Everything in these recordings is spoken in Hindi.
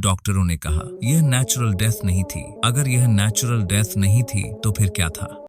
डॉक्टरों ने कहा यह नेचुरल डेथ नहीं थी। अगर यह नेचुरल डेथ नहीं थी तो फिर क्या था?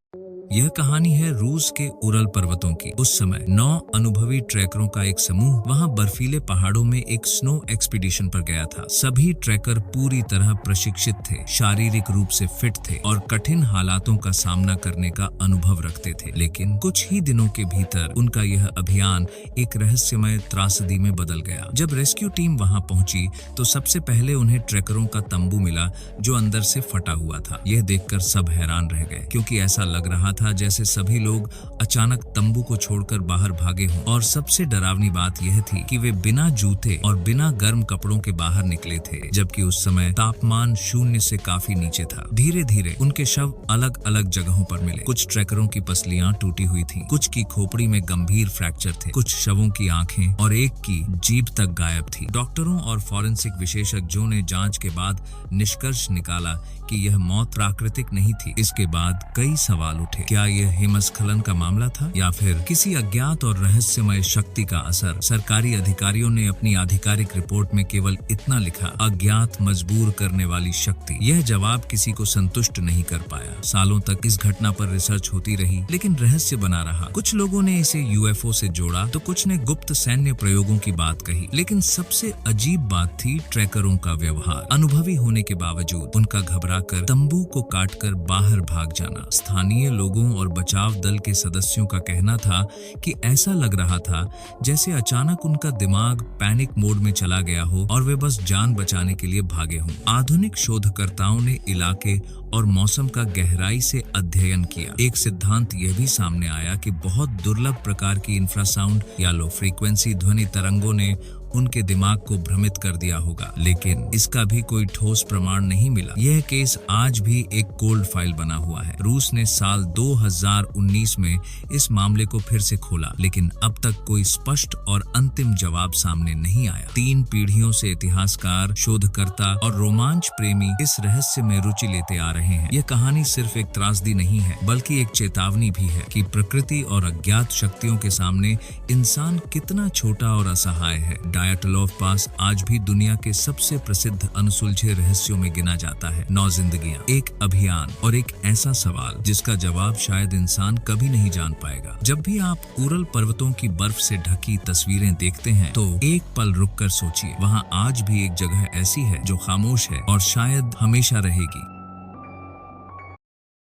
यह कहानी है रूस के उरल पर्वतों की। उस समय 9 अनुभवी ट्रैकरों का एक समूह वहां बर्फीले पहाड़ों में एक स्नो एक्सपीडिशन पर गया था। सभी ट्रैकर पूरी तरह प्रशिक्षित थे, शारीरिक रूप से फिट थे और कठिन हालातों का सामना करने का अनुभव रखते थे। लेकिन कुछ ही दिनों के भीतर उनका यह अभियान एक रहस्यमय त्रासदी में बदल गया। जब रेस्क्यू टीम वहां पहुंची तो सबसे पहले उन्हें ट्रैकरों का तंबू मिला जो अंदर से फटा हुआ था। यह देखकर सब हैरान रह गए, क्योंकि ऐसा लग रहा था जैसे सभी लोग अचानक तंबू को छोड़कर बाहर भागे हों। और सबसे डरावनी बात यह थी कि वे बिना जूते और बिना गर्म कपड़ों के बाहर निकले थे, जबकि उस समय तापमान 0 से काफी नीचे था। धीरे धीरे उनके शव अलग अलग जगहों पर मिले। कुछ ट्रैकरों की पसलियां टूटी हुई थीं, कुछ की खोपड़ी में गंभीर फ्रैक्चर थे, कुछ शवों की आंखें और एक की जीभ तक गायब थी। डॉक्टरों और फॉरेंसिक विशेषज्ञों ने जांच के बाद निष्कर्ष निकाला कि यह मौत प्राकृतिक नहीं थी। इसके बाद कई सवाल उठे। क्या यह हिमस्खलन का मामला था या फिर किसी अज्ञात और रहस्यमय शक्ति का असर? सरकारी अधिकारियों ने अपनी आधिकारिक रिपोर्ट में केवल इतना लिखा, अज्ञात मजबूर करने वाली शक्ति। यह जवाब किसी को संतुष्ट नहीं कर पाया। सालों तक इस घटना पर रिसर्च होती रही, लेकिन रहस्य बना रहा। कुछ लोगों ने इसे यूएफओ से जोड़ा तो कुछ ने गुप्त सैन्य प्रयोगों की बात कही। लेकिन सबसे अजीब बात थी ट्रैकरों का व्यवहार। अनुभवी होने के बावजूद उनका घबराकर तंबू को काटकर बाहर भाग जाना। स्थानीय लोगों और बचाव दल के सदस्यों का कहना था कि ऐसा लग रहा था जैसे अचानक उनका दिमाग पैनिक मोड में चला गया हो और वे बस जान बचाने के लिए भागे हों। आधुनिक शोधकर्ताओं ने इलाके और मौसम का गहराई से अध्ययन किया। एक सिद्धांत यह भी सामने आया कि बहुत दुर्लभ प्रकार की इंफ्रासाउंड या लो फ्रीक्वेंसी ध्वनि तरंगों ने उनके दिमाग को भ्रमित कर दिया होगा, लेकिन इसका भी कोई ठोस प्रमाण नहीं मिला। यह केस आज भी एक कोल्ड फाइल बना हुआ है। रूस ने साल 2019 में इस मामले को फिर से खोला, लेकिन अब तक कोई स्पष्ट और अंतिम जवाब सामने नहीं आया। 3 पीढ़ियों से इतिहासकार, शोधकर्ता और रोमांच प्रेमी इस रहस्य में रुचि लेते आ रहे हैं। यह कहानी सिर्फ एक त्रासदी नहीं है, बल्कि एक चेतावनी भी है कि प्रकृति और अज्ञात शक्तियों के सामने इंसान कितना छोटा और असहाय है। डायटलॉव पास आज भी दुनिया के सबसे प्रसिद्ध अनसुलझे रहस्यों में गिना जाता है। 9 जिंदगियां, एक अभियान और एक ऐसा सवाल जिसका जवाब शायद इंसान कभी नहीं जान पाएगा। जब भी आप उरल पर्वतों की बर्फ से ढकी तस्वीरें देखते हैं तो एक पल रुककर सोचिए, वहां आज भी एक जगह ऐसी है जो खामोश है और शायद हमेशा रहेगी।